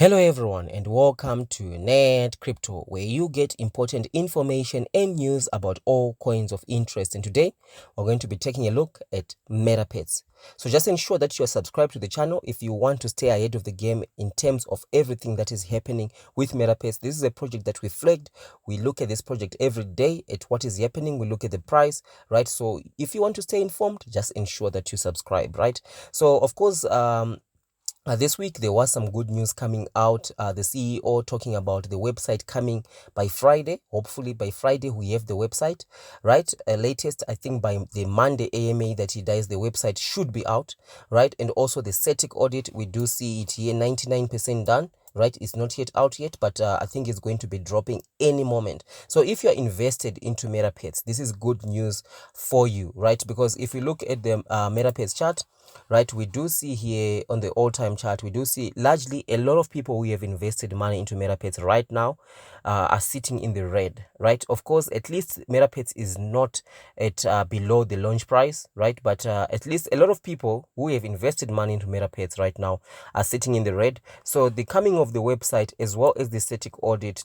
Hello everyone and welcome to Net Crypto, where you get important information and news about all coins of interest. And today we're going to be taking a look at METAPETS. So just ensure that you're subscribed to the channel if you want to stay ahead of the game in terms of everything that is happening with METAPETS. This is a project that we flagged. We look at this project every day at what is happening. We look at the price, right? So if you want to stay informed, just ensure that you subscribe, right? So of course, this week there was some good news coming out. The CEO talking about the website coming by Friday. Hopefully by Friday we have the website, right? Latest, I think by the Monday AMA that he does, the website should be out, right? And also the static audit, we do see it here, 99% done. Right, it's not yet out yet, but I think it's going to be dropping any moment. So if you're invested into METAPETS, this is good news for you, right? Because if you look at the METAPETS chart, right, we do see here on the all-time chart, we do see largely a lot of people who have invested money into METAPETS right now are sitting in the red, right? Of course, at least METAPETS is not at below the launch price, right? But at least a lot of people who have invested money into METAPETS right now are sitting in the red. So the coming of the website as well as the static audit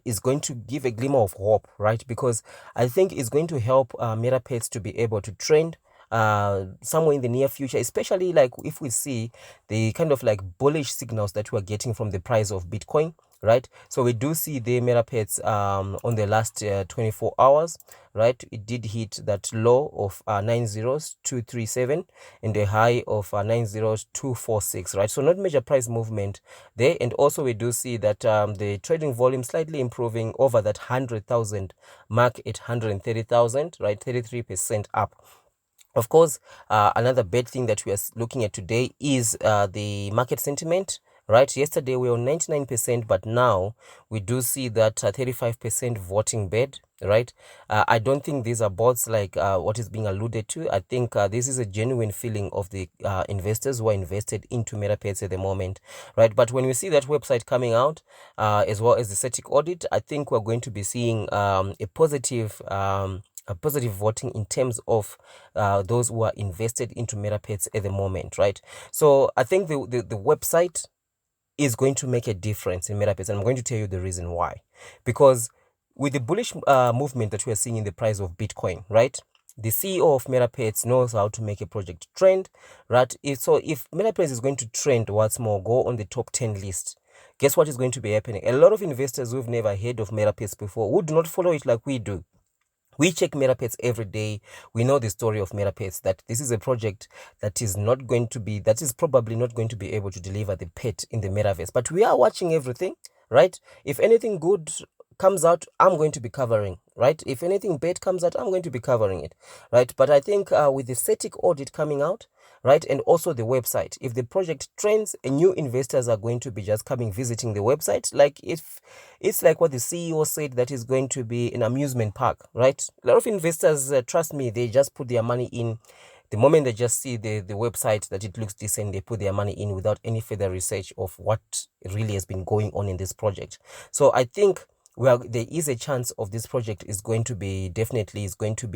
is going to give a glimmer of hope, right? Because I think it's going to help METAPETS to be able to trend somewhere in the near future, especially like if we see the kind of like bullish signals that we're getting from the price of Bitcoin, right? So we do see the METAPETS on the last 24 hours, right? It did hit that low of 90237 and a high of 90246, right? So not major price movement there. And also we do see that the trading volume slightly improving over that 100,000 mark at 130,000, right? 33% up. Of course, another bad thing that we are looking at today is the market sentiment, right? Yesterday we were on 99%, but now we do see that 35% voting bad, right? I don't think these are bots like what is being alluded to. I think this is a genuine feeling of the investors who are invested into METAPETS at the moment, right? But when we see that website coming out, as well as the static audit, I think we're going to be seeing a positive voting in terms of those who are invested into METAPETS at the moment, right? So I think the website is going to make a difference in METAPETS, and I'm going to tell you the reason why. Because with the bullish movement that we are seeing in the price of Bitcoin, right? The CEO of METAPETS knows how to make a project trend, right? So if METAPETS is going to trend, what's more, go on the top 10 list, guess what is going to be happening? A lot of investors who've never heard of METAPETS before, who do not follow it like we do, we check METAPETS every day. We know the story of METAPETS, that this is a project that is probably not going to be able to deliver the pet in the metaverse. But we are watching everything, right? If anything good comes out, I'm going to be covering, right? If anything bad comes out, I'm going to be covering it, right? But I think with the static audit coming out, right, and also the website, if the project trends, new investors are going to be just coming visiting the website. Like if it's like what the CEO said, that is going to be an amusement park, right? A lot of investors, trust me, they just put their money in. The moment they just see the website that it looks decent, they put their money in without any further research of what really has been going on in this project. So I think, well, there is a chance of this project is going to be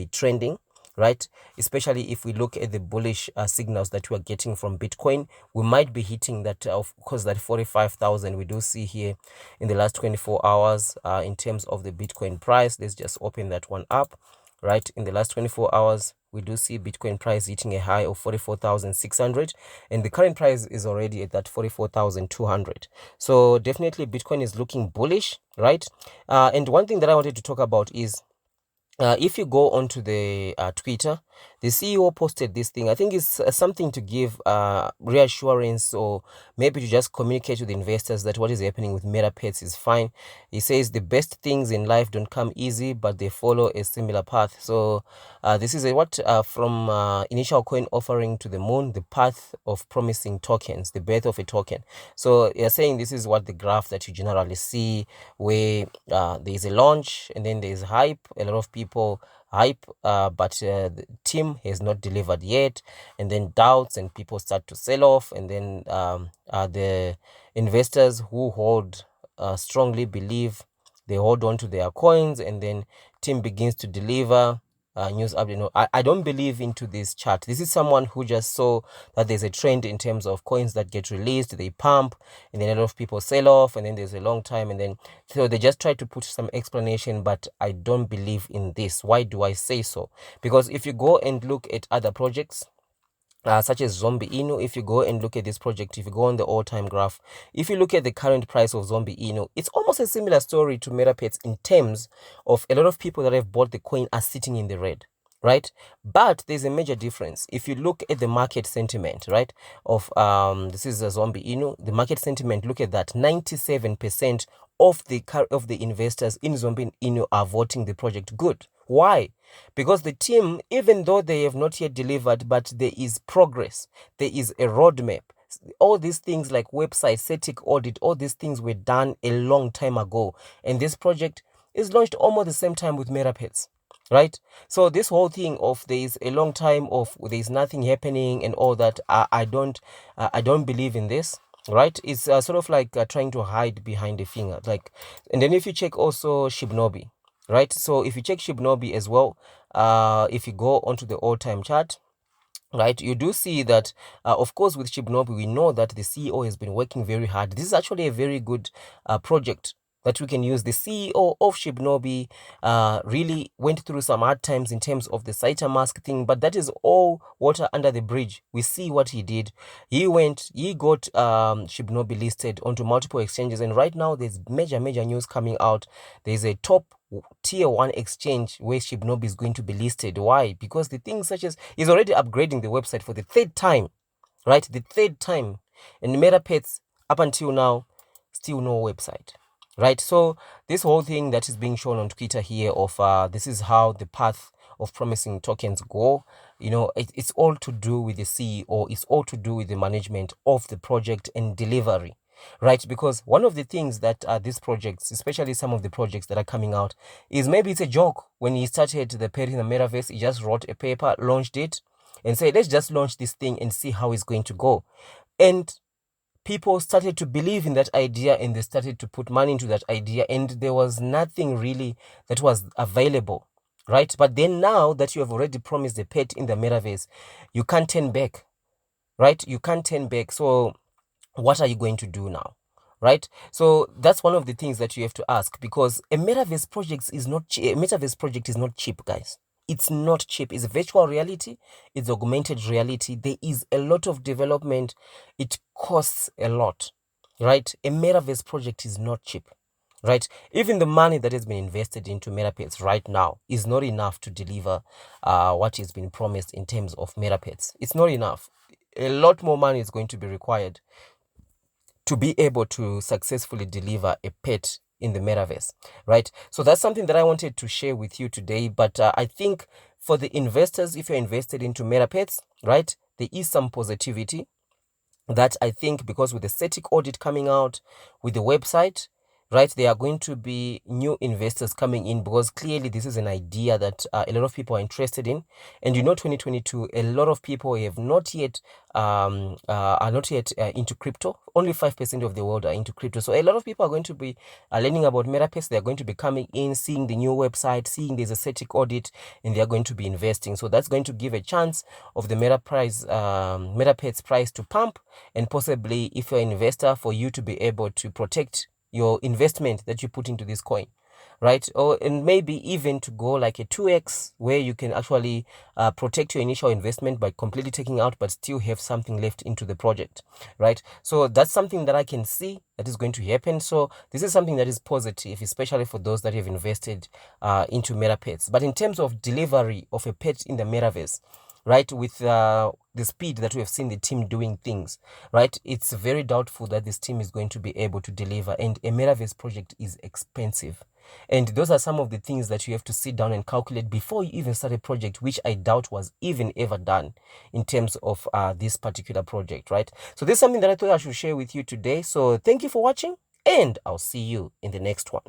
trending, right? Especially if we look at the bullish signals that we are getting from Bitcoin, we might be hitting that, of course, that 45,000 we do see here in the last 24 hours in terms of the Bitcoin price. Let's just open that one up, right? In the last 24 hours, we do see Bitcoin price hitting a high of 44,600, and the current price is already at that 44,200. So definitely Bitcoin is looking bullish, right? And one thing that I wanted to talk about is if you go onto the Twitter, the CEO posted this thing. I think it's something to give reassurance, or maybe to just communicate to the investors that what is happening with METAPETS is fine. He says the best things in life don't come easy, but they follow a similar path. So this is from initial coin offering to the moon, the path of promising tokens, the birth of a token. So you're saying this is what the graph that you generally see, where there is a launch and then there is hype. A lot of people hype, but the team has not delivered yet, and then doubts, and people start to sell off, and then the investors who hold strongly believe, they hold on to their coins, and then team begins to deliver, news update. No, I don't believe into this chart. This is someone who just saw that there's a trend in terms of coins that get released, they pump, and then a lot of people sell off, and then there's a long time, and then so they just try to put some explanation, but I don't believe in this. Why do I say so? Because if you go and look at other projects, such as Zombie Inu, if you go and look at this project, if you go on the all-time graph, if you look at the current price of Zombie Inu, it's almost a similar story to METAPETS in terms of a lot of people that have bought the coin are sitting in the red, right? But there's a major difference. If you look at the market sentiment, right, of this is a Zombie Inu, the market sentiment, look at that, 97% of the investors in Zombie Inu are voting the project good. Why? Because the team, even though they have not yet delivered, but there is progress, there is a roadmap. All these things like website, static audit, all these things were done a long time ago. And this project is launched almost the same time with METAPETS, right? So this whole thing of there is a long time of there is nothing happening and all that, I don't believe in this. Right, it's sort of like trying to hide behind the finger, like. And then if you check also Shibnobi, right? So if you check Shibnobi as well, if you go onto the all-time chart, right, you do see that, of course, with Shibnobi, we know that the CEO has been working very hard. This is actually a very good project that we can use. The CEO of Shibnobi really went through some hard times in terms of the Saita mask thing, but that is all water under the bridge. We see what he did. He got Shibnobi listed onto multiple exchanges, and right now there's major news coming out. There's a top tier 1 exchange where Shibnobi is going to be listed. Why? Because the things such as he's already upgrading the website for the third time, right? The third time. And METAPETS up until now, still no website, right? So this whole thing that is being shown on Twitter here of this is how the path of promising tokens go, you know, it's all to do with the CEO, it's all to do with the management of the project and delivery. Right, because one of the things that these projects, especially some of the projects that are coming out, is maybe it's a joke. When he started the Pet in the Metaverse, he just wrote a paper, launched it, and said, let's just launch this thing and see how it's going to go. And people started to believe in that idea, and they started to put money into that idea, and there was nothing really that was available, right? But then now that you have already promised the Pet in the Metaverse, you can't turn back, right? You can't turn back. So what are you going to do now, right? So that's one of the things that you have to ask, because a metaverse project is not cheap, guys. It's not cheap. It's virtual reality, it's augmented reality. There is a lot of development. It costs a lot, right? A metaverse project is not cheap, right? Even the money that has been invested into METAPETS right now is not enough to deliver what has been promised in terms of METAPETS. It's not enough. A lot more money is going to be required to be able to successfully deliver a pet in the metaverse, right? So that's something that I wanted to share with you today. But I think for the investors, if you're invested into METAPETS, right, there is some positivity that I think, because with the static audit coming out, with the website, right, there are going to be new investors coming in, because clearly this is an idea that a lot of people are interested in. And 2022, a lot of people have not yet into crypto. Only 5% of the world are into crypto. So a lot of people are going to be learning about METAPETS. They're going to be coming in, seeing the new website, seeing there's a static audit, and they're going to be investing. So that's going to give a chance of the METAPETS price to pump, and possibly, if you're an investor, for you to be able to protect your investment that you put into this coin, right? And maybe even to go like a 2x, where you can actually protect your initial investment by completely taking out, but still have something left into the project, right? So that's something that I can see that is going to happen. So this is something that is positive, especially for those that have invested into METAPETS. But in terms of delivery of a pet in the metaverse, right, with the speed that we have seen the team doing things, right, it's very doubtful that this team is going to be able to deliver. And a metaverse project is expensive, and those are some of the things that you have to sit down and calculate before you even start a project, which I doubt was even ever done in terms of this particular project, right? So this is something that I thought I should share with you today. So thank you for watching, and I'll see you in the next one.